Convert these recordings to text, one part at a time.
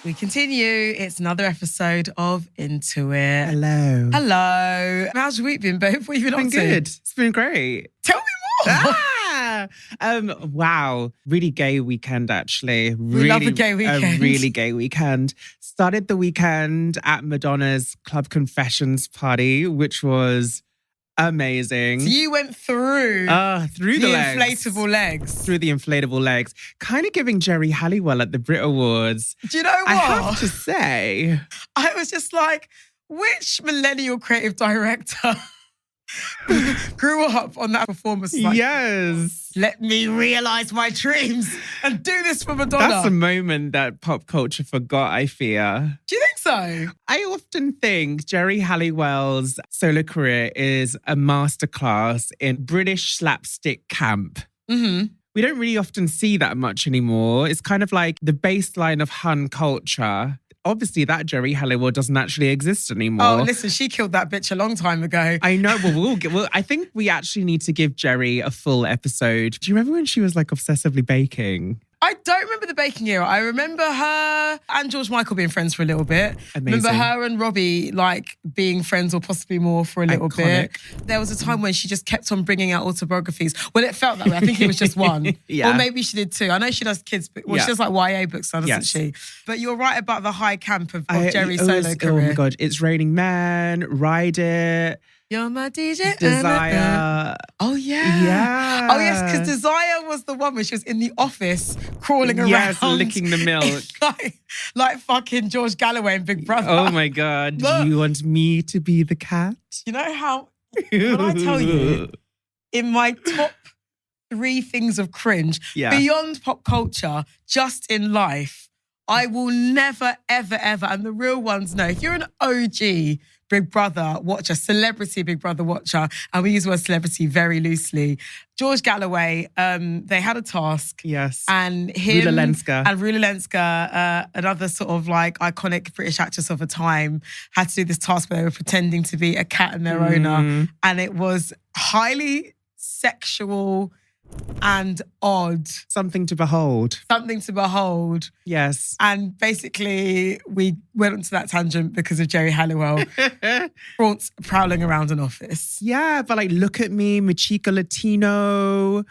we continue. It's another episode of Into It. Hello. Hello. How's your week been, babe? What have you been up to? Good. It's been great. Tell me more. Wow. Really gay weekend, actually. We love a gay weekend. A really gay weekend. Started the weekend at Madonna's Club Confessions party, which was amazing. So you went through the legs. inflatable legs. Through the inflatable legs. Kind of giving Jerry Halliwell at the Brit Awards. Do you know what? I have to say. I was just like, which millennial creative director grew up on that performance? Like, yes. Let me realise my dreams and do this for Madonna. That's a moment that pop culture forgot, I fear. Do you think so? I often think Jerry Halliwell's solo career is a masterclass in British slapstick camp. Mm-hmm. We don't really often see that much anymore. It's kind of like the baseline of Hun culture. Obviously, that Jerry Halliwell doesn't actually exist anymore. Oh, listen, she killed that bitch a long time ago. I know, but I think we actually need to give Jerry a full episode. Do you remember when she was like obsessively baking? I don't remember the baking era. I remember her and George Michael being friends for a little bit. Amazing. Remember her and Robbie like being friends or possibly more for a little bit. There was a time when she just kept on bringing out autobiographies. Well, it felt that way. I think it was just one. Yeah. Or maybe she did two. I know she does kids, she does like YA books, doesn't she? But you're right about the high camp of Jerry's solo career. Oh my God, It's Raining Men, Ride It. You're my DJ. Desire. Oh, yeah. Yeah. Oh, yes, because Desire was the one where she was in the office crawling around. Yes, licking the milk. like fucking George Galloway and Big Brother. Oh, my God. Look. Do you want me to be the cat? You know how, when I tell you, in my top 3 things of cringe, beyond pop culture, just in life, I will never, ever, ever, and the real ones know, if you're an OG Big Brother watcher, celebrity Big Brother watcher, and we use the word celebrity very loosely, George Galloway, they had a task. Yes. And him Rula Lenska, another sort of like iconic British actress of a time, had to do this task where they were pretending to be a cat and their owner. And it was highly sexual and odd. Something to behold. Yes. And basically, we went onto that tangent because of Jerry Halliwell prowling around an office. Yeah, but like, look at me, Machica Latino.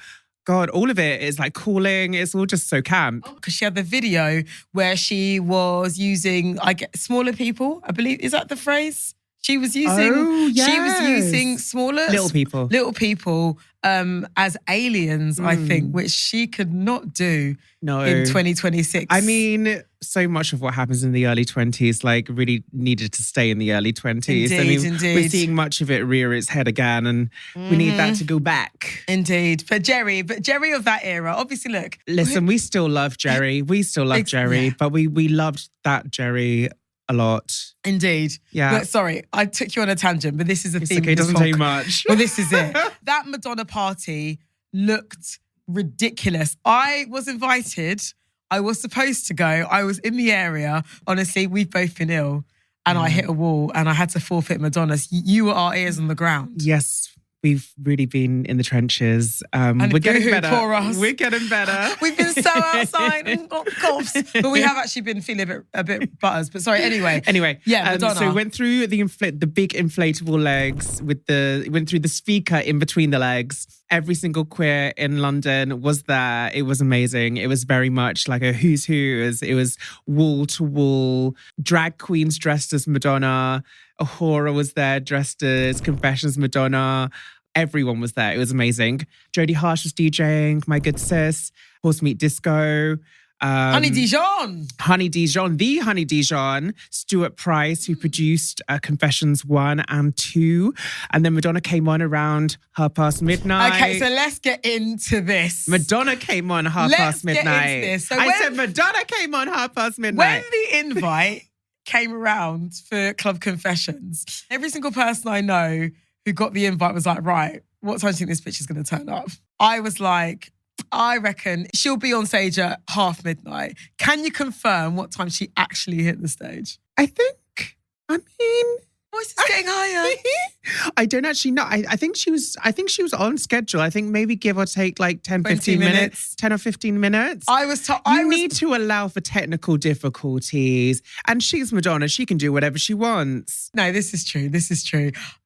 God, all of it is like calling. It's all just so camp. Because she had the video where she was using, smaller people, I believe. Is that the phrase? She was using smaller little people as aliens, I think, which she could not do in 2026. I mean, so much of what happens in the early 20s like really needed to stay in the early 20s. Indeed. We're seeing much of it rear its head again, and we need that to go back. Indeed. But Jerry of that era, obviously, look. Listen, we still love Jerry. But we loved that Jerry a lot. Indeed. Yeah. But sorry, I took you on a tangent, but this is a theme. Okay, it doesn't take much. Well, this is it. That Madonna party looked ridiculous. I was invited. I was supposed to go. I was in the area. Honestly, we've both been ill. And I hit a wall and I had to forfeit Madonna. You were our ears on the ground. Yes. We've really been in the trenches. We're getting better. Poor us. We're getting better. We've been so outside and got coughs. But we have actually been feeling a bit buzzed. But sorry, anyway. Yeah, Madonna. So we went through the big inflatable legs went through the speaker in between the legs. Every single queer in London was there. It was amazing. It was very much like a who's who. It was wall to wall. Drag queens dressed as Madonna. Ahura was there dressed as Confessions Madonna. Everyone was there. It was amazing. Jodie Harsh was DJing, my good sis. Horse Meat Disco. Honey Dijon. The Honey Dijon. Stuart Price, who produced Confessions 1 and 2. And then Madonna came on around midnight. Okay, so let's get into this. Madonna came on past midnight. Let's get into this. So I said Madonna came on past midnight. When the invite came around for Club Confessions, every single person I know who got the invite was like, right, what time do you think this bitch is going to turn up? I was like, I reckon she'll be on stage at midnight. Can you confirm what time she actually hit the stage? I think, voice is getting higher. I don't actually know. I think she was on schedule. I think maybe give or take like 10, 15 minutes. 10 or 15 minutes. You need to allow for technical difficulties. And she's Madonna. She can do whatever she wants. No, this is true.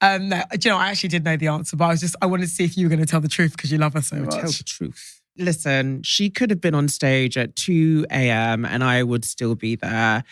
No, do you know, I actually did know the answer, but I wanted to see if you were going to tell the truth because you love her so much. Tell the truth. Listen, she could have been on stage at 2 a.m. and I would still be there.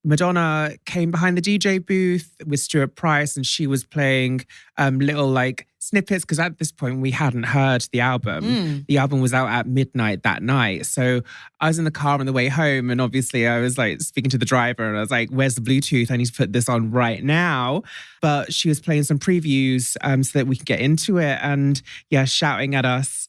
Madonna came behind the DJ booth with Stuart Price and she was playing little like snippets because at this point we hadn't heard the album. The album was out at midnight that night. So I was in the car on the way home and obviously I was like speaking to the driver and I was like, where's the Bluetooth? I need to put this on right now. But she was playing some previews so that we could get into it and shouting at us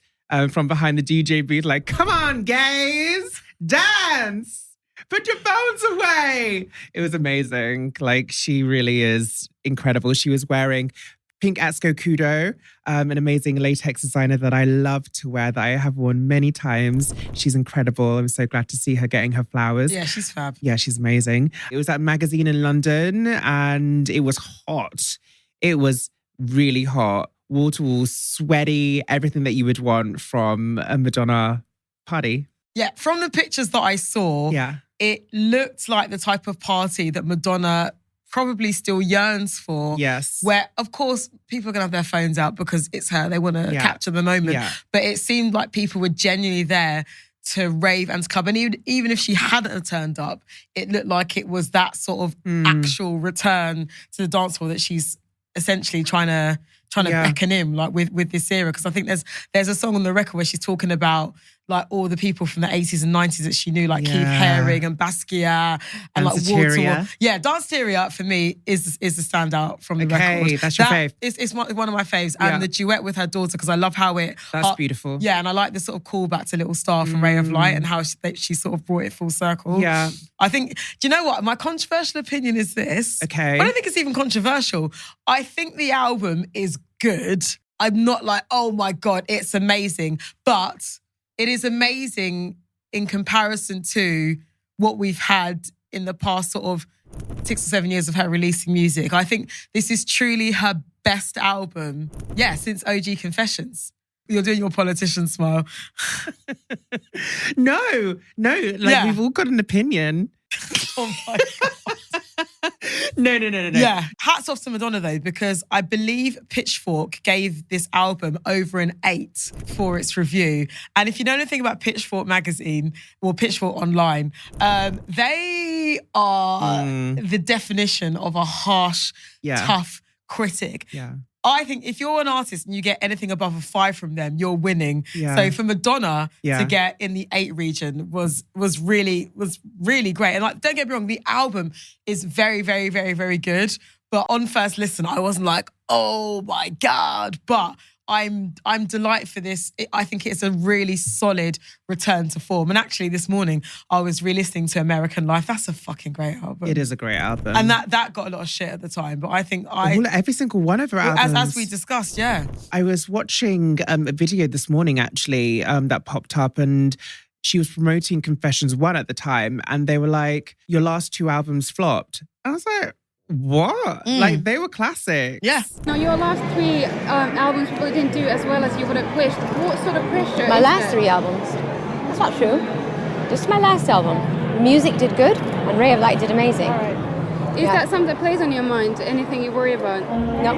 from behind the DJ booth like, come on, gays, dance. Put your phones away. It was amazing. Like, she really is incredible. She was wearing pink Atsuko Kudo, an amazing latex designer that I love to wear, that I have worn many times. She's incredible. I'm so glad to see her getting her flowers. Yeah, she's fab. Yeah, she's amazing. It was at a magazine in London and it was hot. It was really hot. Wall to wall, sweaty, everything that you would want from a Madonna party. Yeah, from the pictures that I saw, it looked like the type of party that Madonna probably still yearns for. Yes. Where, of course, people are going to have their phones out because it's her. They want to capture the moment. Yeah. But it seemed like people were genuinely there to rave and to club. And even if she hadn't have turned up, it looked like it was that sort of actual return to the dance floor that she's essentially trying to beckon him like with this era. Because I think there's a song on the record where she's talking about like all the people from the 80s and 90s that she knew, like Keith Haring and Basquiat and like Waterwall. Yeah, Danceteria for me is the standout from the record. Okay, that's your fave. It's one of my faves. And the duet with her daughter, because I love how it... That's beautiful. Yeah, and I like the sort of callback to Little Star from Ray of Light and how she sort of brought it full circle. Yeah. I think, do you know what? My controversial opinion is this. Okay. I don't think it's even controversial. I think the album is good. I'm not like, oh my God, it's amazing. But it is amazing in comparison to what we've had in the past sort of 6 or 7 years of her releasing music. I think this is truly her best album, since OG Confessions. You're doing your politician smile. No. We've all got an opinion. Oh my God. No. Yeah. Hats off to Madonna though, because I believe Pitchfork gave this album over an 8 for its review. And if you know anything about Pitchfork magazine or Pitchfork online, they are the definition of a harsh, tough critic. Yeah. I think if you're an artist and you get anything above a 5 from them, you're winning. Yeah. So for Madonna to get in the 8 region was really great. And like, don't get me wrong, the album is very, very, very, very good. But on first listen, I wasn't like, oh my God. But I'm delighted for this. I think it's a really solid return to form. And actually this morning, I was re-listening to American Life. That's a fucking great album. It is a great album. And that got a lot of shit at the time. But I think every single one of her albums. As we discussed, I was watching a video this morning, actually, that popped up and she was promoting Confessions 1 at the time. And they were like, your last 2 albums flopped. I was like, what? Like, they were classics. Yeah. Now, your last 3 albums probably didn't do as well as you would have wished. What sort of pressure? My last 3 albums? That's not true. Just my last album. Music did good, and Ray of Light did amazing. All right. Is that something that plays on your mind? Anything you worry about? No.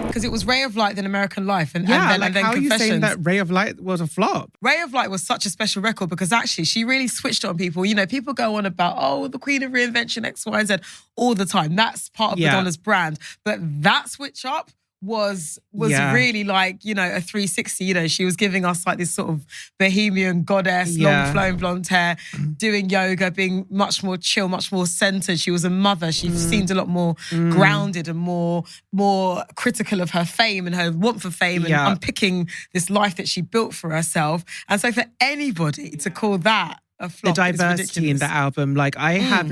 Because it was Ray of Light, then American Life, and then how Confessions. Are you saying that Ray of Light was a flop? Ray of Light was such a special record because actually she really switched on people. You know, people go on about, the Queen of Reinvention, X, Y, and Z all the time. That's part of Madonna's brand. But that switch up was really like, you know, a 360. You know, she was giving us like this sort of bohemian goddess, long flowing blonde hair, doing yoga, being much more chill, much more centered. She was a mother. She seemed a lot more grounded and more critical of her fame and her want for fame and unpicking this life that she built for herself. And so for anybody to call that a flop, the diversity in the album, like I had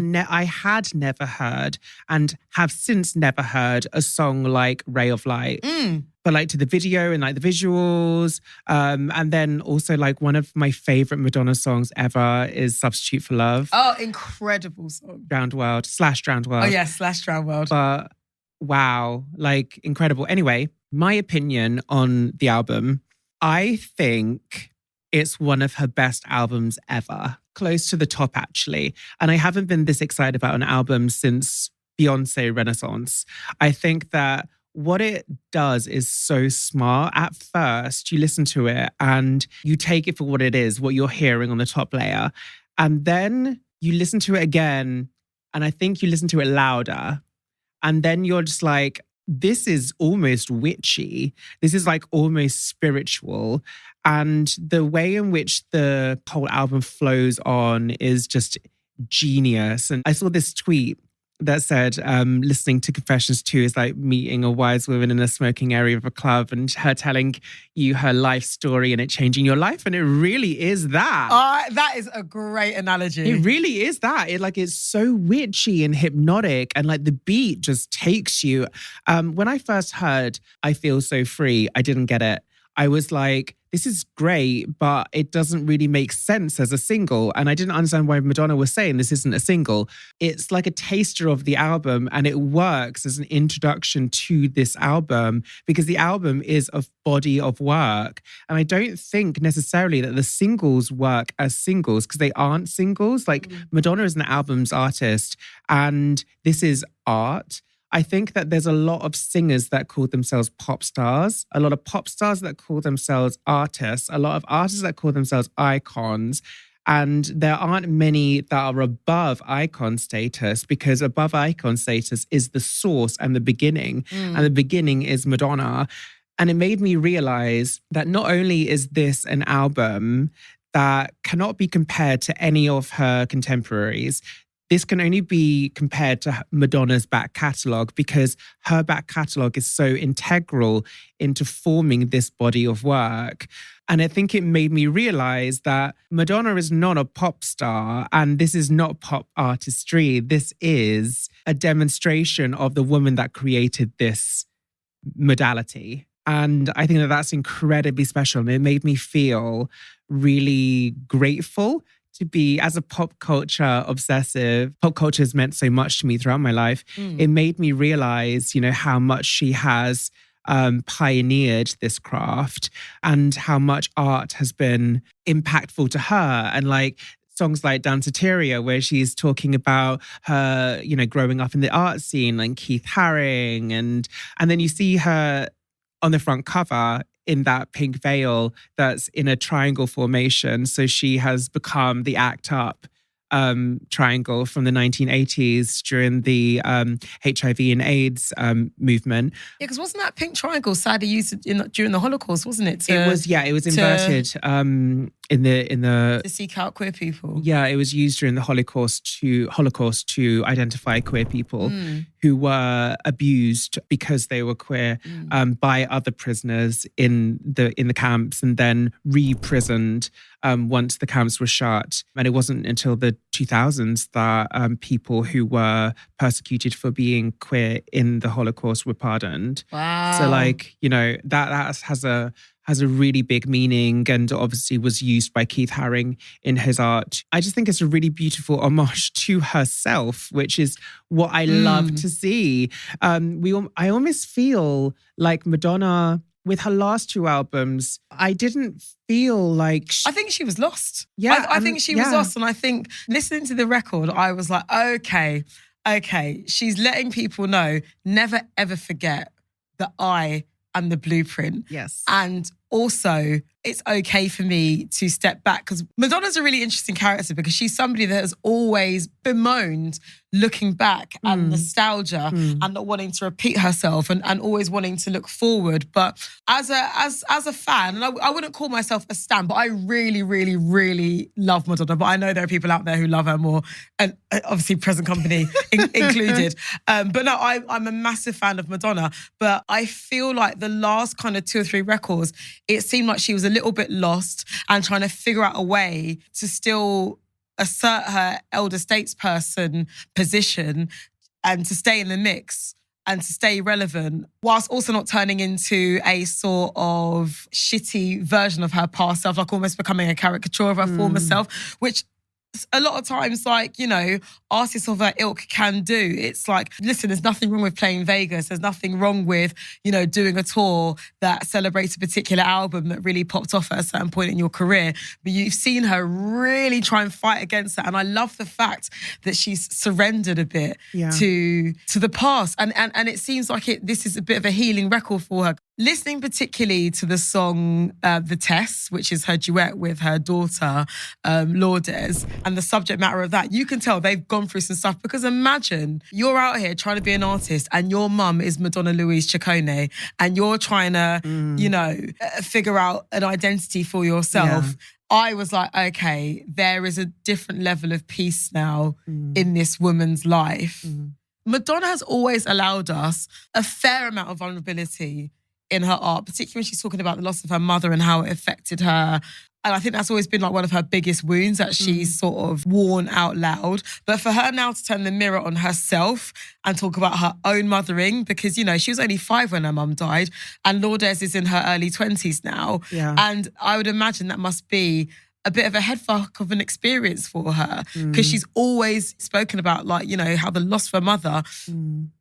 never heard and have since never heard a song like Ray of Light. But like to the video and like the visuals, and then also like one of my favorite Madonna songs ever is Substitute for Love. Oh, incredible song. Drowned World. Oh yeah, /Drowned World. But wow, like incredible. Anyway, My opinion on the album, I think it's one of her best albums ever. Close to the top, actually. And I haven't been this excited about an album since Beyonce Renaissance. I think that what it does is so smart. At first, you listen to it and you take it for what it is, what you're hearing on the top layer. And then you listen to it again, and I think you listen to it louder. And then you're just like, this is almost witchy. This is like almost spiritual. And the way in which the whole album flows on is just genius. And I saw this tweet that said, listening to Confessions 2 is like meeting a wise woman in a smoking area of a club and her telling you her life story and it changing your life. And it really is that. That is a great analogy. It really is that. It's so witchy and hypnotic, and like the beat just takes you. When I first heard I Feel So Free, I didn't get it. I was like, this is great, but it doesn't really make sense as a single. And I didn't understand why Madonna was saying this isn't a single. It's like a taster of the album, and it works as an introduction to this album because the album is a body of work. And I don't think necessarily that the singles work as singles because they aren't singles. Like Madonna is an album's artist, and this is art. I think that there's a lot of singers that call themselves pop stars, a lot of pop stars that call themselves artists, a lot of artists that call themselves icons. And there aren't many that are above icon status because above icon status is the source and the beginning. And the beginning is Madonna. And it made me realize that not only is this an album that cannot be compared to any of her contemporaries, this can only be compared to Madonna's back catalogue because her back catalogue is so integral into forming this body of work. And I think it made me realize that Madonna is not a pop star and this is not pop artistry. This is a demonstration of the woman that created this modality. And I think that that's incredibly special. And it made me feel really grateful to be, as a pop culture obsessive, pop culture has meant so much to me throughout my life. It made me realize, how much she has pioneered this craft and how much art has been impactful to her. And like songs like Danceteria, where she's talking about her, growing up in the art scene, like Keith Haring. And then you see her on the front cover in that pink veil that's in a triangle formation. So she has become the ACT UP triangle from the 1980s during the HIV and AIDS movement. Yeah, because wasn't that pink triangle sadly used during the Holocaust, wasn't it? It was inverted in the to seek out queer people. Yeah, it was used during the Holocaust to identify queer people who were abused because they were queer by other prisoners in the camps and then re-prisoned once the camps were shut. And it wasn't until the 2000s that people who were persecuted for being queer in the Holocaust were pardoned. Wow. So that has a really big meaning and obviously was used by Keith Haring in his art. I just think it's a really beautiful homage to herself, which is what I love to see. I almost feel like Madonna, with her last two albums, I didn't feel like... I think she was lost. Yeah. I think she was lost. And I think listening to the record, I was like, okay, she's letting people know, never ever forget that I am the blueprint. Yes. And also, it's okay for me to step back because Madonna's a really interesting character because she's somebody that has always bemoaned looking back and nostalgia and not wanting to repeat herself and always wanting to look forward. But as a fan, and I wouldn't call myself a stan, but I really, really, really love Madonna. But I know there are people out there who love her more, and obviously present company included. But no, I'm a massive fan of Madonna. But I feel like the last kind of 2 or 3 records, it seemed like she was a little bit lost and trying to figure out a way to still assert her elder statesperson position and to stay in the mix and to stay relevant whilst also not turning into a sort of shitty version of her past self, like almost becoming a caricature of her former self, which a lot of times, like, you know, artists of her ilk can do. It's like, listen, there's nothing wrong with playing Vegas. There's nothing wrong with, you know, doing a tour that celebrates a particular album that really popped off at a certain point in your career. But you've seen her really try and fight against that. And I love the fact that she's surrendered a bit to the past. And it seems like this is a bit of a healing record for her. Listening particularly to the song The Test, which is her duet with her daughter, Lourdes, and the subject matter of that, you can tell they've gone through some stuff, because imagine you're out here trying to be an artist and your mum is Madonna Louise Ciccone and you're trying to, you know, figure out an identity for yourself. Yeah. I was like, okay, there is a different level of peace now in this woman's life. Madonna has always allowed us a fair amount of vulnerability in her art, particularly when she's talking about the loss of her mother and how it affected her. And I think that's always been like one of her biggest wounds that she's sort of worn out loud. But for her now to turn the mirror on herself and talk about her own mothering, because, you know, she was only 5 when her mum died and Lourdes is in her early 20s now. Yeah. And I would imagine that must be a bit of a headfuck of an experience for her, because she's always spoken about, like, you know, how the loss of her mother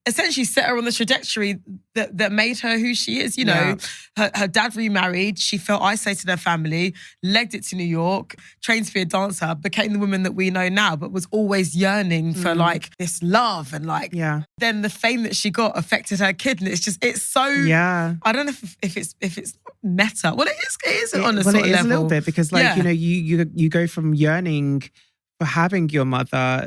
essentially set her on the trajectory that made her who she is. You know, her dad remarried, she felt isolated in her family, legged it to New York, trained to be a dancer, became the woman that we know now, but was always yearning for like this love and like, then the fame that she got affected her kid. And it's so, I don't know if it's meta. Well, it is on a sort of level. Well, it is a little bit, because like, you know, you go from yearning for having your mother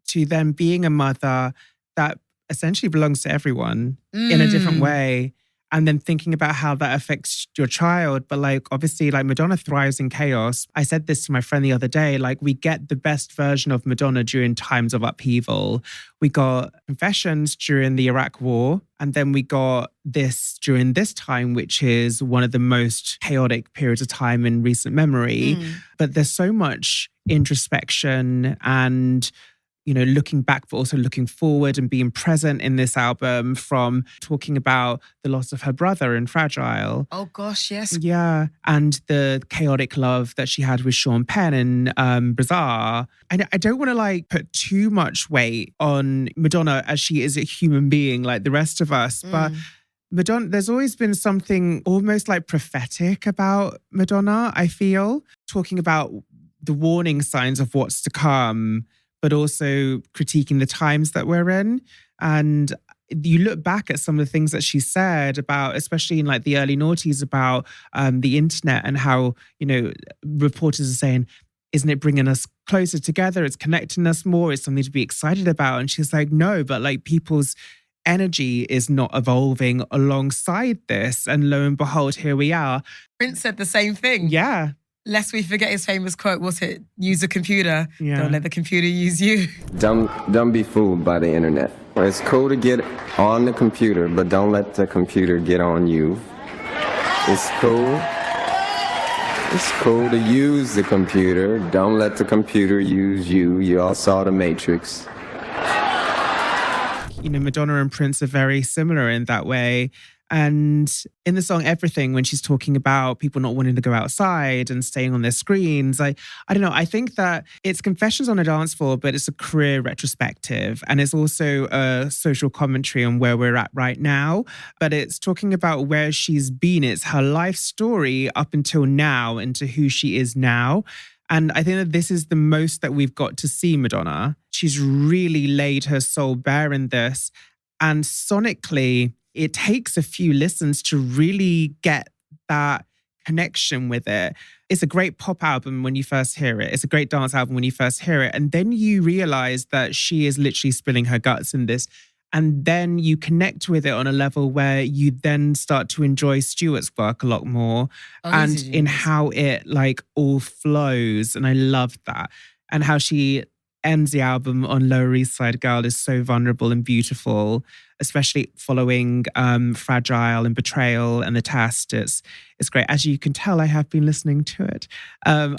to then being a mother that essentially belongs to everyone in a different way. And then thinking about how that affects your child. But like, obviously, like Madonna thrives in chaos. I said this to my friend the other day, like we get the best version of Madonna during times of upheaval. We got Confessions during the Iraq War. And then we got this during this time, which is one of the most chaotic periods of time in recent memory. But there's so much introspection and, you know, looking back, but also looking forward and being present in this album, from talking about the loss of her brother in Fragile. Oh gosh, yes. Yeah. And the chaotic love that she had with Sean Penn in Bizarre. I don't want to like put too much weight on Madonna as she is a human being like the rest of us, but Madonna, there's always been something almost like prophetic about Madonna, I feel, talking about the warning signs of what's to come, but also critiquing the times that we're in. And you look back at some of the things that she said about, especially in like the early noughties, about the internet and how, you know, reporters are saying, isn't it bringing us closer together? It's connecting us more. It's something to be excited about. And she's like, no, but like people's energy is not evolving alongside this. And lo and behold, here we are. Prince said the same thing. Yeah. Lest we forget his famous quote, what's it? Use a computer. Don't let the computer use you. Don't be fooled by the internet. It's cool to get on the computer, but don't let the computer get on you. It's cool. It's cool to use the computer. Don't let the computer use you. You all saw The Matrix. You know, Madonna and Prince are very similar in that way. And in the song Everything, when she's talking about people not wanting to go outside and staying on their screens, I don't know, I think that it's Confessions on a Dance Floor, but it's a career retrospective. And it's also a social commentary on where we're at right now. But it's talking about where she's been. It's her life story up until now into who she is now. And I think that this is the most that we've got to see Madonna. She's really laid her soul bare in this. And sonically, it takes a few listens to really get that connection with it. It's a great pop album when you first hear it. It's a great dance album when you first hear it. And then you realize that she is literally spilling her guts in this. And then you connect with it on a level where you then start to enjoy Stuart's work a lot more. And in how it like all flows. And I love that. And how she ends the album on Lower East Side Girl is so vulnerable and beautiful. especially following Fragile and Betrayal and The Test. It's great. As you can tell, I have been listening to it. I'm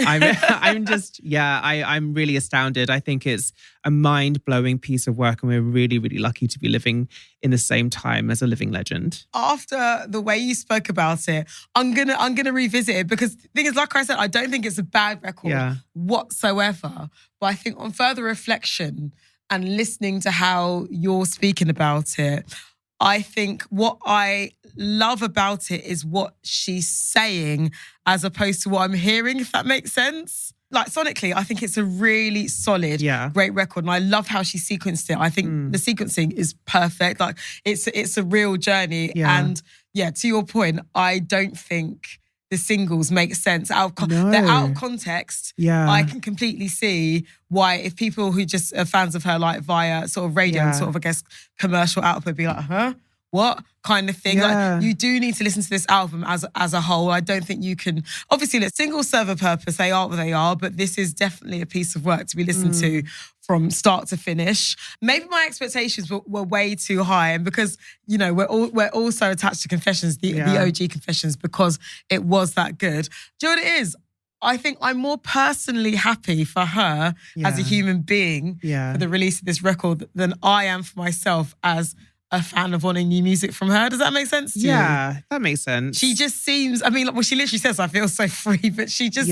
really astounded. I think it's a mind-blowing piece of work, and we're really, really lucky to be living in the same time as a living legend. After the way you spoke about it, I'm gonna revisit it, because the thing is, like I said, I don't think it's a bad record whatsoever. But I think on further reflection and listening to how you're speaking about it, I think what I love about it is what she's saying as opposed to what I'm hearing, if that makes sense. Like sonically, I think it's a really solid, great record. And I love how she sequenced it. I think the sequencing is perfect. Like it's a real journey. Yeah. And to your point, I don't think the singles make sense. They're out of context. Yeah. I can completely see why, if people who just are fans of her, like via sort of radio and sort of, I guess, commercial output, be like, huh? What kind of thing? Yeah. Like, you do need to listen to this album as a whole. I don't think you can, obviously, let singles serve a purpose. They are what they are, but this is definitely a piece of work to be listened to from start to finish. Maybe my expectations were way too high, and because, you know, we're all so attached to Confessions, the OG Confessions, because it was that good. Do you know what it is? I think I'm more personally happy for her as a human being for the release of this record than I am for myself as a fan of wanting new music from her. Does that make sense to you? Yeah, that makes sense. She just seems, I mean, well, she literally says, I feel so free, but she just,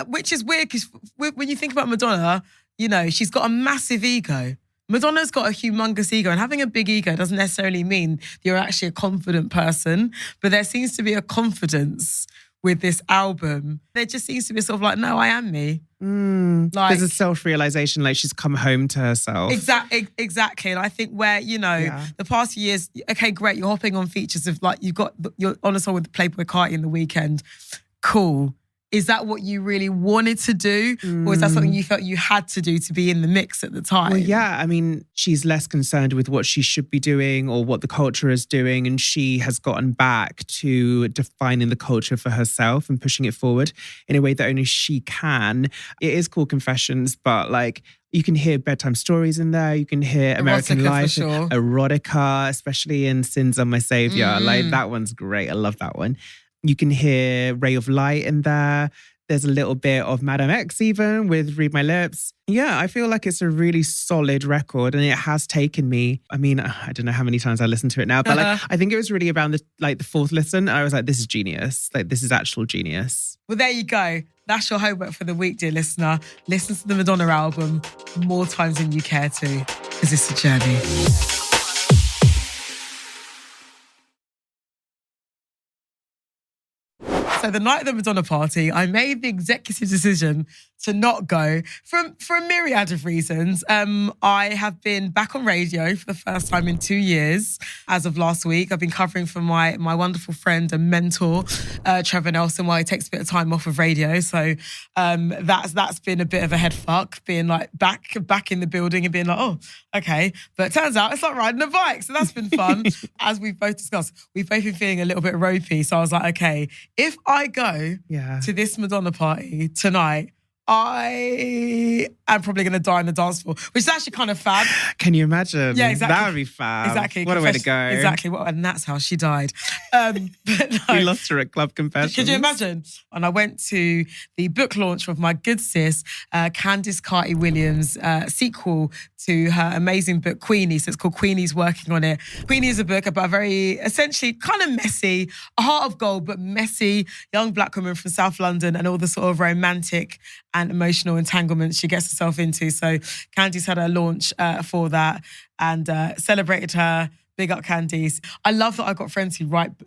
which is weird, because when you think about Madonna, you know, she's got a massive ego. Madonna's got a humongous ego, and having a big ego doesn't necessarily mean you're actually a confident person, but there seems to be a confidence with this album. There just seems to be sort of like, no, I am me. Like, there's a self-realization, like she's come home to herself. Exactly. And I think where, you know, the past few years, okay, great, you're hopping on features of like, you're on a song with Playboy Carti in The Weeknd. Cool. Is that what you really wanted to do? Or is that something you felt you had to do to be in the mix at the time? Well, yeah, I mean, she's less concerned with what she should be doing or what the culture is doing. And she has gotten back to defining the culture for herself and pushing it forward in a way that only she can. It is called Confessions, but like, you can hear bedtime stories in there. You can hear American Life, erotica, especially in Sins on My Savior. Like, that one's great. I love that one. You can hear Ray of Light in there. There's a little bit of Madame X even with Read My Lips. Yeah, I feel like it's a really solid record, and it has taken me, I mean, I don't know how many times I listened to it now, but like, I think it was really around the fourth listen. I was like, this is genius. Like, this is actual genius. Well, there you go. That's your homework for the week, dear listener. Listen to the Madonna album more times than you care to, because it's a journey. So the night of the Madonna party, I made the executive decision to not go for a myriad of reasons. I have been back on radio for the first time in 2 years as of last week. I've been covering for my wonderful friend and mentor, Trevor Nelson, while he takes a bit of time off of radio. So that's been a bit of a head fuck, being like back in the building and being like, oh, okay. But it turns out it's like riding a bike. So that's been fun. As we've both discussed, we've both been feeling a little bit ropey. So I was like, okay, if I go to this Madonna party tonight, I am probably going to die on the dance floor, which is actually kind of fab. Can you imagine? Yeah, exactly. That would be fab. Exactly. What a way to go. Exactly. And that's how she died. But no. We lost her at Club Confessions. Could you imagine? And I went to the book launch of my good sis, Candice Carty-Williams' sequel to her amazing book, Queenie. So it's called Queenie's Working on It. Queenie is a book about a very, essentially, kind of messy, a heart of gold, but messy young black woman from South London and all the sort of romantic and emotional entanglements she gets herself into. So Candice had her launch for that and celebrated her. Big up Candice. I love that I got friends who write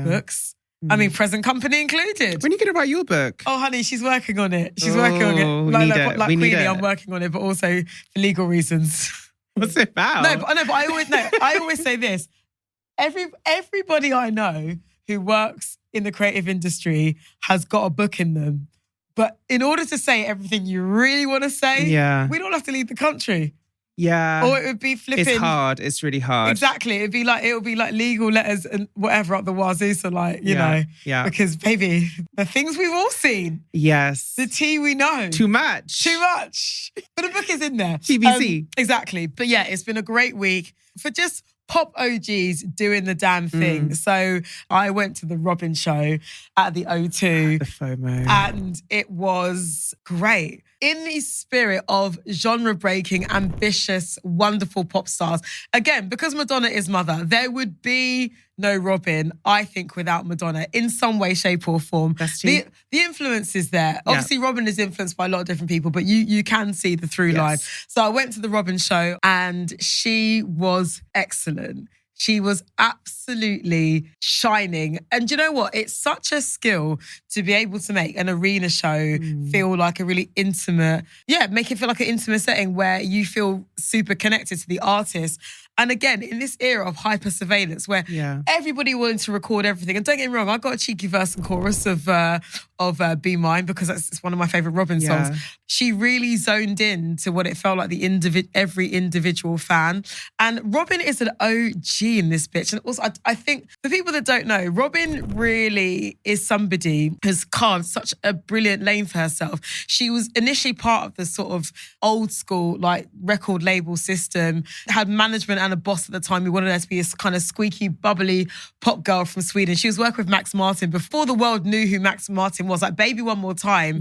books. I mean, present company included. When are you going to write your book? Oh, honey, she's working on it. She's working on it. Like Queenie, I'm working on it, but also for legal reasons. What's it about? But I always say this. Everybody I know who works in the creative industry has got a book in them. But in order to say everything you really want to say, we'd all have to leave the country. Yeah. Or it would be flipping. It's hard. It's really hard. Exactly. It would be like legal letters and whatever up the wazoo. So like, you know. Yeah. Because baby, the things we've all seen. Yes. The tea we know. Too much. But the book is in there. TBC. Exactly. But yeah, it's been a great week for just pop OGs doing the damn thing. So I went to the Robyn show at the O2. The FOMO. And it was great. In the spirit of genre-breaking, ambitious, wonderful pop stars. Again, because Madonna is mother, there would be no Robyn, I think, without Madonna in some way, shape or form. The influence is there. Yeah. Obviously, Robyn is influenced by a lot of different people, but you can see the through line. So I went to the Robyn show and she was excellent. She was absolutely shining. And you know what? It's such a skill to be able to make an arena show feel like a really intimate, make it feel like an intimate setting where you feel super connected to the artist. And again, in this era of hyper surveillance where everybody wanted to record everything. And don't get me wrong, I got a cheeky verse and chorus of Be Mine because it's one of my favourite Robyn songs. She really zoned in to what it felt like every individual fan. And Robyn is an OG in this bitch. And also, I think for people that don't know, Robyn really is somebody who's carved such a brilliant lane for herself. She was initially part of the sort of old school like record label system, had management and a boss at the time who wanted her to be a kind of squeaky, bubbly pop girl from Sweden. She was working with Max Martin before the world knew who Max Martin was. Like Baby One More Time,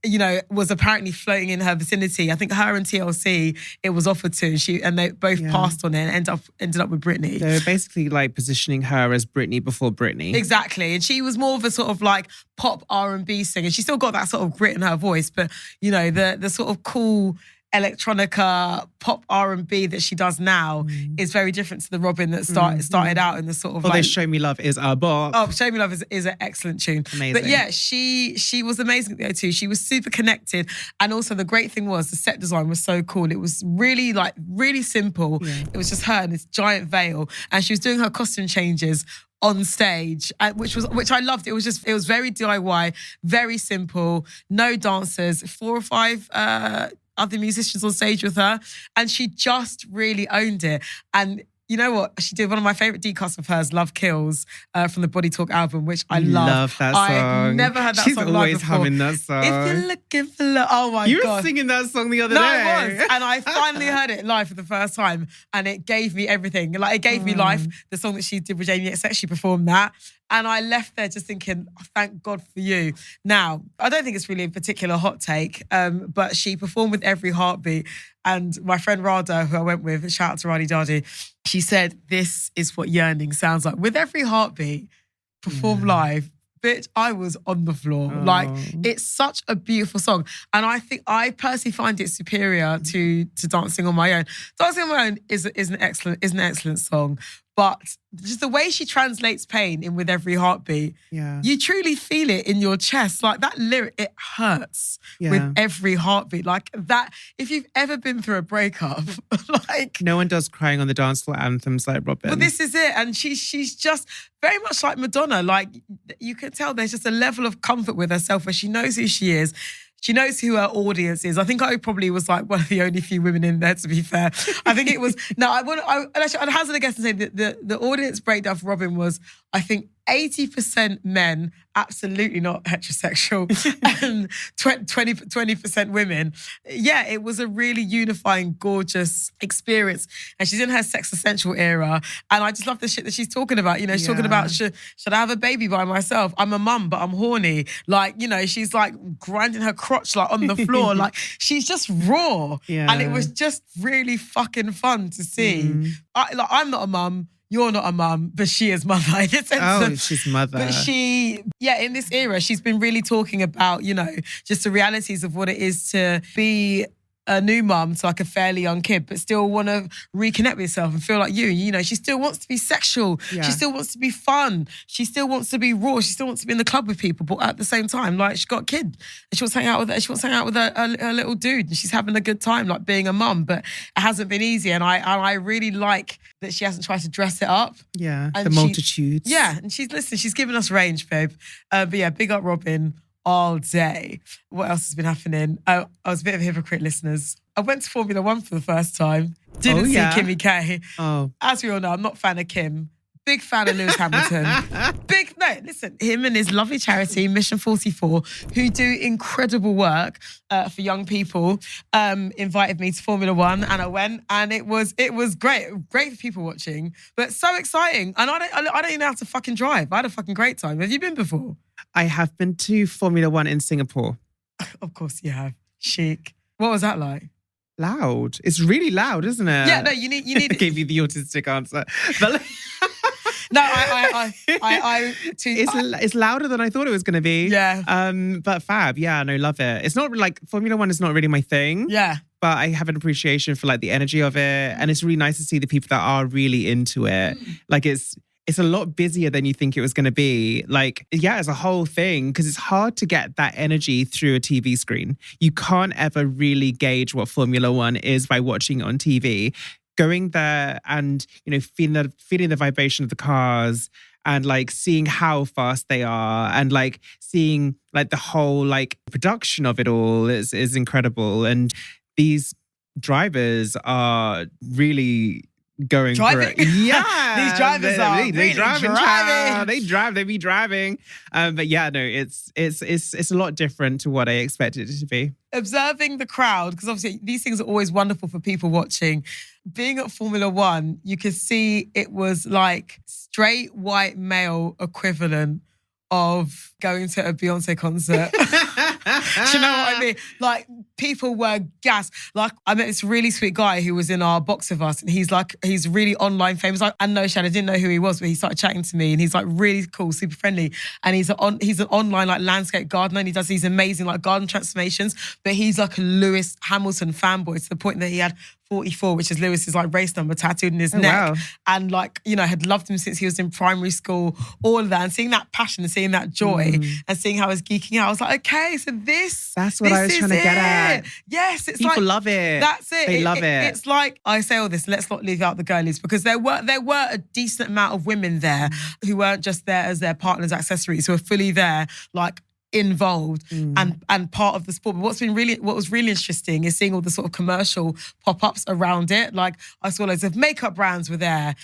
you know, was apparently floating in her vicinity. I think her and TLC, it was offered to, and they both passed on it and ended up with Britney. They were basically like positioning her as Britney before Britney. Exactly. And she was more of a sort of like pop R&B singer. She still got that sort of grit in her voice, but you know, the sort of cool electronica pop R&B that she does now is very different to the Robyn that started out in the sort of like... Show Me Love is a bop. Oh, Show Me Love is an excellent tune. Amazing. But yeah, she was amazing at the O2. She was super connected. And also the great thing was the set design was so cool. It was really simple. Yeah. It was just her in this giant veil. And she was doing her costume changes on stage, which I loved. It was very DIY, very simple, no dancers, 4 or 5 other musicians on stage with her, and she just really owned it. And you know what? She did one of my favourite decuts of hers, Love Kills, from the Body Talk album, which I love that song. I've never heard that She's song live always before. humming that song. If you're looking for love, oh my God. You were singing that song the other day. I was. And I finally heard it live for the first time, and it gave me everything. Like, it gave me life. The song that she did with Jamie XX, she performed that. And I left there just thinking, oh, thank God for you. Now, I don't think it's really a particular hot take, but she performed with Every Heartbeat. And my friend Rada, who I went with, shout out to Radi Dadi, she said, this is what yearning sounds like. With Every Heartbeat, perform live. Bitch, I was on the floor. Oh. Like, it's such a beautiful song. And I think I personally find it superior to Dancing on My Own. Dancing on My Own is an excellent song. But just the way she translates pain in With Every Heartbeat, you truly feel it in your chest. Like that lyric, it hurts with every heartbeat. Like that, if you've ever been through a breakup, like... No one does crying on the dance floor anthems like Robyn. But this is it. And she's just very much like Madonna. Like, you can tell there's just a level of comfort with herself where she knows who she is. She knows who her audience is. I think I probably was like one of the only few women in there, to be fair. I think it was... I'd hazard a guess and say that the audience breakdown for Robyn was, I think, 80% men, absolutely not heterosexual, and 20% women. Yeah, it was a really unifying, gorgeous experience. And she's in her sex essential era. And I just love the shit that she's talking about. You know, she's talking about, should I have a baby by myself? I'm a mum, but I'm horny. Like, you know, she's like grinding her crotch like on the floor. Like, she's just raw. Yeah. And it was just really fucking fun to see. I'm not a mum. You're not a mum, but she is mother. In a sense she's mother. But in this era, she's been really talking about, you know, just the realities of what it is to be a new mum to like a fairly young kid, but still want to reconnect with yourself and feel like you. You know, she still wants to be sexual. Yeah. She still wants to be fun. She still wants to be raw. She still wants to be in the club with people, but at the same time, like, she's got a kid and she wants to hang out with her. She wants to hang out with her little dude, and she's having a good time, like being a mum. But it hasn't been easy, and I really like that she hasn't tried to dress it up. Yeah, and the multitudes. And she's given us range, babe. But yeah, big up Robyn all day. What else has been happening? I was a bit of a hypocrite, listeners. I went to Formula One for the first time. Didn't see Kimmy K. As we all know, I'm not a fan of Kim, Big fan of Lewis Hamilton. Listen, him and his lovely charity, Mission 44, who do incredible work for young people, invited me to Formula One, and I went, and it was great. Great for people watching, but so exciting. And I don't even have to fucking drive. I had a fucking great time. Have you been before? I have been to Formula One in Singapore. Of course you have. Chic. What was that like? Loud. It's really loud, isn't it? Yeah, no, you need. I gave you the autistic answer. But no, it's louder than I thought it was going to be. Yeah. But fab. Yeah, no, love it. It's not like Formula One is not really my thing. Yeah. But I have an appreciation for like the energy of it, and it's really nice to see the people that are really into it. Like it's a lot busier than you think it was going to be. Like, yeah, as a whole thing, because it's hard to get that energy through a TV screen. You can't ever really gauge what Formula One is by watching it on TV. Going there and, feeling the vibration of the cars and like seeing how fast they are and like seeing like the whole like production of it all is incredible. And these drivers are really going driving. For it. Yeah. These drivers they be driving. But yeah, no, it's a lot different to what I expected it to be. Observing the crowd, because obviously these things are always wonderful for people watching. Being at Formula One, you could see it was like straight white male equivalent of going to a Beyonce concert. Do you know what I mean? Like, people were gassed. Like, I met this really sweet guy who was in our box with us, and he's really online famous. I know Shannon, I didn't know who he was, but he started chatting to me, and he's like really cool, super friendly. And he's an online like landscape gardener, and he does these amazing like garden transformations. But he's like a Lewis Hamilton fanboy to the point that he had 44, which is Lewis's like race number tattooed in his neck. Wow. And like, had loved him since he was in primary school, all of that. And seeing that passion and seeing that joy and seeing how he's geeking out, I was like, okay, so that's what I was trying to get at. Yes, it's people like, love it. That's it. They love it. It's like, I say all this, let's not leave out the girlies, because there were a decent amount of women there who weren't just there as their partner's accessories, who are fully there, like, involved and part of the sport. But what was really interesting is seeing all the sort of commercial pop-ups around it. Like, I saw loads of makeup brands were there,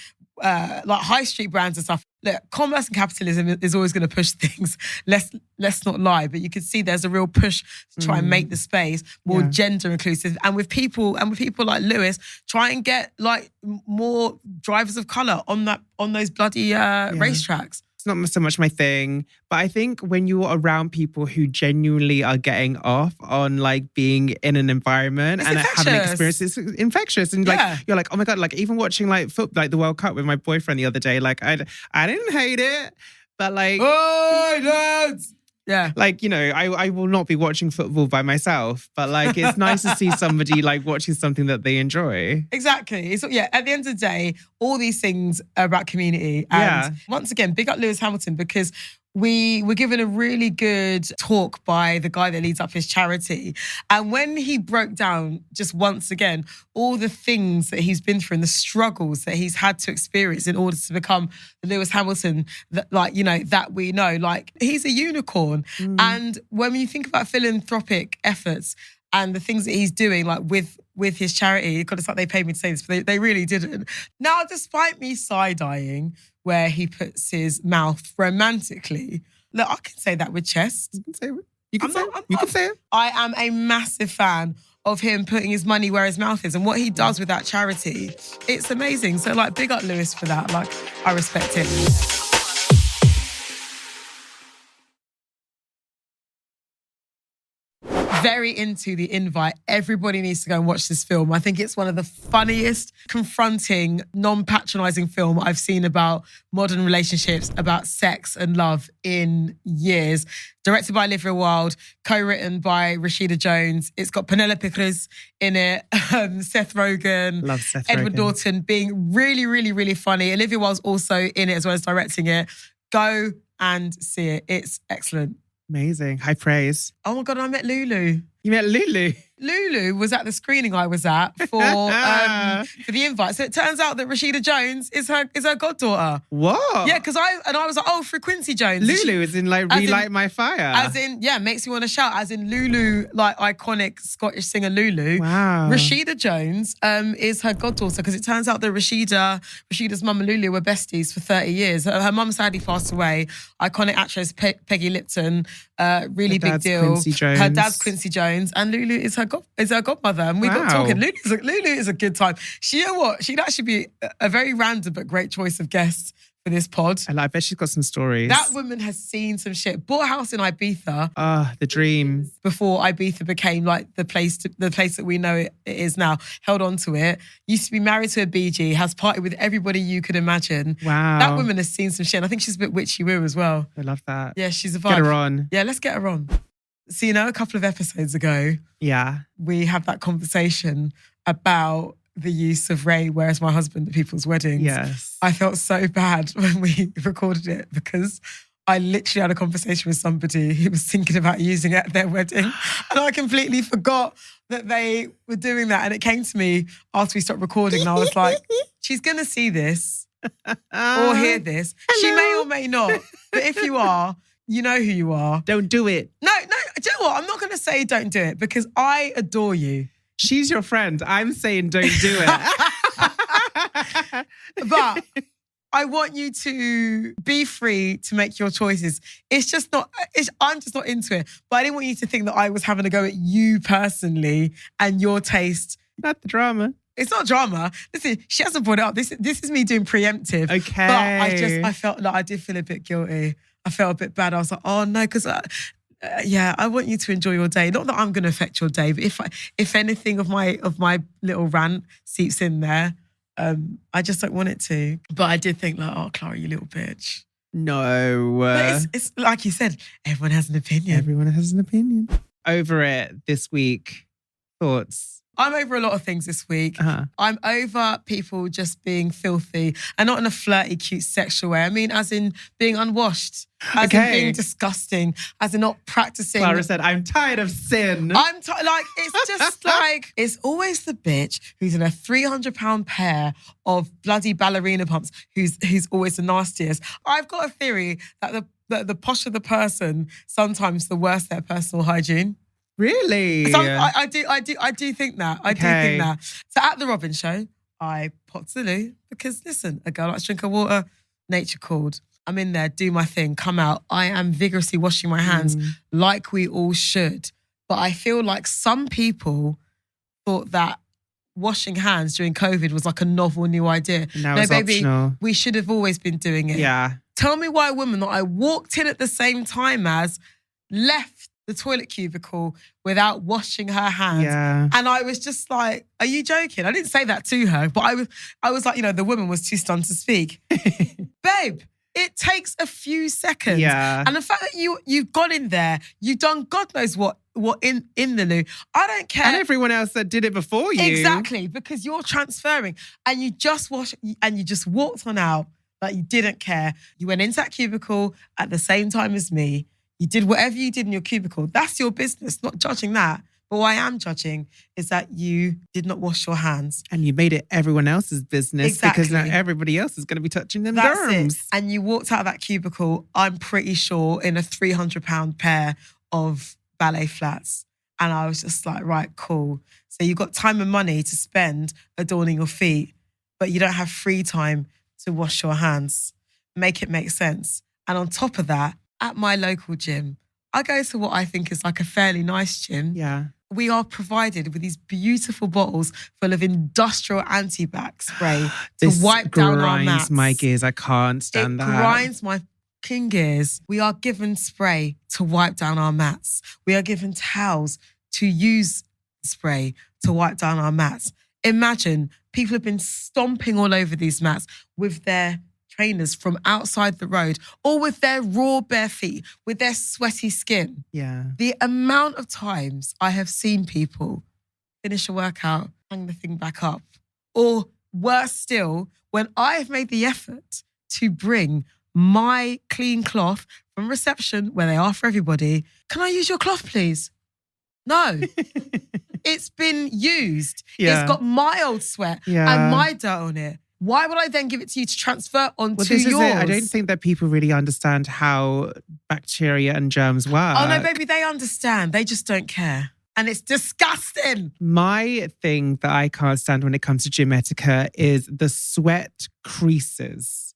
like high street brands and stuff. Look, commerce and capitalism is always going to push things. Let's not lie, but you can see there's a real push to try and make the space more gender inclusive, and with people like Lewis, try and get like more drivers of colour on those bloody racetracks. It's not so much my thing, but I think when you're around people who genuinely are getting off on like being in an environment and having an experience, it's infectious. And like you're like, oh my God, like even watching like football, like the World Cup with my boyfriend the other day, like I didn't hate it, but like, oh, lads. Yeah. Like, I will not be watching football by myself, but like, it's nice to see somebody like watching something that they enjoy. Exactly. So yeah, at the end of the day, all these things are about community. And once again, big up Lewis Hamilton, because we were given a really good talk by the guy that leads up his charity. And when he broke down, just once again, all the things that he's been through and the struggles that he's had to experience in order to become the Lewis Hamilton that, like, that we know, like, he's a unicorn. And when you think about philanthropic efforts and the things that he's doing, like with his charity, God, it's like they paid me to say this, but they really didn't. Now, despite me side-eyeing where he puts his mouth romantically, look, I can say that with chest. You can say it. You can say it. I am a massive fan of him putting his money where his mouth is, and what he does with that charity, it's amazing. So, like, big up Lewis for that. Like, I respect it. Very into the invite. Everybody needs to go and watch this film. I think it's one of the funniest, confronting, non-patronising film I've seen about modern relationships, about sex and love in years. Directed by Olivia Wilde, co-written by Rashida Jones. It's got Penelope Cruz in it, Seth Rogen, love Seth Edward Rogen. Norton being really, really, really funny. Olivia Wilde's also in it as well as directing it. Go and see it. It's excellent. Amazing. High praise. Oh my God, I met Lulu. You met Lulu? Lulu was at the screening I was at for the invite. So it turns out that Rashida Jones is her goddaughter. What? Yeah, because I was like, oh, for Quincy Jones. Lulu is in like Relight My Fire. As in, yeah, makes me want to shout. As in Lulu, like iconic Scottish singer Lulu. Wow. Rashida Jones is her goddaughter because it turns out that Rashida's mum and Lulu were besties for 30 years. Her mum sadly passed away. Iconic actress Peggy Lipton, really big deal. Quincy Jones. Her dad's Quincy Jones, and Lulu is her godmother. And we got talking. Lulu is a good time. You know what? She'd actually be a very random but great choice of guest for this pod. I bet she's got some stories. That woman has seen some shit. Bought a house in Ibiza. Ah, the dream. Before Ibiza became like the place that we know it is now. Held on to it. Used to be married to a BG. Has partied with everybody you could imagine. Wow. That woman has seen some shit. And I think she's a bit witchy-woo as well. I love that. Yeah, she's a vibe. Get her on. Yeah, let's get her on. So, a couple of episodes ago, we had that conversation about the use of Ray, Where's My Husband at people's weddings. Yes. I felt so bad when we recorded it because I literally had a conversation with somebody who was thinking about using it at their wedding. And I completely forgot that they were doing that. And it came to me after we stopped recording. And I was like, she's going to see this or hear this. Hello. She may or may not. But if you are, you know who you are. Don't do it. No, do you know what? I'm not going to say don't do it because I adore you. She's your friend. I'm saying don't do it. But I want you to be free to make your choices. I'm just not into it. But I didn't want you to think that I was having a go at you personally and your taste. Not the drama. It's not drama. Listen, she hasn't brought it up. This is me doing preemptive. Okay. But I felt like I did feel a bit guilty. I felt a bit bad. I was like, oh no, because I want you to enjoy your day. Not that I'm going to affect your day, but if anything of my little rant seeps in there, I just don't want it to. But I did think like, oh, Clara, you little bitch. No. But it's like you said, everyone has an opinion. Everyone has an opinion. Over it this week. Thoughts? I'm over a lot of things this week. Uh-huh. I'm over people just being filthy and not in a flirty, cute, sexual way. I mean, as in being unwashed, as in being disgusting, as in not practicing. Clara said, I'm tired of sin. It's just like, it's always the bitch who's in a £300 pair of bloody ballerina pumps who's always the nastiest. I've got a theory that the posher the person, sometimes the worse their personal hygiene. Really? So I do think that. I do think that. So at the Robyn show, I popped to the loo because listen, a girl likes to drink her water, nature called. I'm in there, do my thing, come out. I am vigorously washing my hands like we all should. But I feel like some people thought that washing hands during COVID was like a novel new idea. No, it's optional. We should have always been doing it. Yeah. Tell me why a woman that I walked in at the same time as left the toilet cubicle without washing her hands. Yeah. And I was just like, are you joking? I didn't say that to her, but I was like, the woman was too stunned to speak. Babe, it takes a few seconds. Yeah. And the fact that you've got in there, you've done God knows what in the loo. I don't care. And everyone else that did it before you. Exactly, because you're transferring and you just walked on out like you didn't care. You went into that cubicle at the same time as me. You did whatever you did in your cubicle. That's your business, not judging that. But what I am judging is that you did not wash your hands. And you made it everyone else's business because now everybody else is going to be touching them germs. It. And you walked out of that cubicle, I'm pretty sure, in a £300 pair of ballet flats. And I was just like, right, cool. So you got time and money to spend adorning your feet, but you don't have free time to wash your hands. Make it make sense. And on top of that, at my local gym, I go to what I think is like a fairly nice gym. Yeah. We are provided with these beautiful bottles full of industrial anti-bac spray to wipe down our mats. This grinds my gears. I can't stand that. It grinds my fucking gears. We are given spray to wipe down our mats. We are given towels to use spray to wipe down our mats. Imagine people have been stomping all over these mats with their trainers from outside the road or with their raw bare feet, with their sweaty skin. Yeah. The amount of times I have seen people finish a workout, hang the thing back up. Or worse still, when I have made the effort to bring my clean cloth from reception, where they are for everybody, can I use your cloth, please? No. It's been used. Yeah. It's got my old sweat and my dirt on it. Why would I then give it to you to transfer onto yours? Is it. I don't think that people really understand how bacteria and germs work. Oh no, baby, they understand. They just don't care. And it's disgusting. My thing that I can't stand when it comes to gym etiquette is the sweat creases.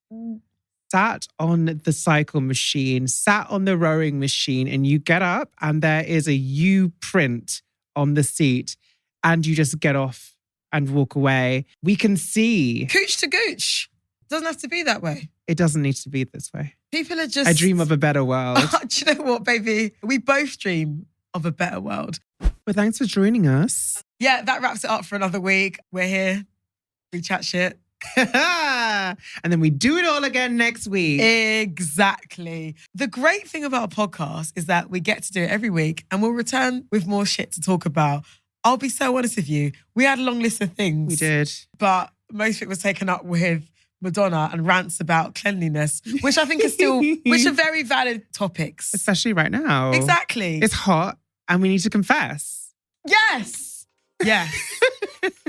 Sat on the cycle machine, sat on the rowing machine, and you get up and there is a U print on the seat and you just get off and walk away. We can see. Cooch to gooch. Doesn't have to be that way. It doesn't need to be this way. People are just... I dream of a better world. Do you know what, baby? We both dream of a better world. Well, thanks for joining us. Yeah, that wraps it up for another week. We're here. We chat shit. And then we do it all again next week. Exactly. The great thing about a podcast is that we get to do it every week and we'll return with more shit to talk about. I'll be so honest with you. We had a long list of things. We did. But most of it was taken up with Madonna and rants about cleanliness, which I think which are very valid topics. Especially right now. Exactly. It's hot and we need to confess. Yes. Yes.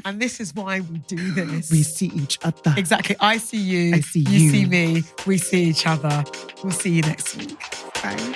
And this is why we do this. We see each other. Exactly. I see you. I see you. You see me. We see each other. We'll see you next week. Bye.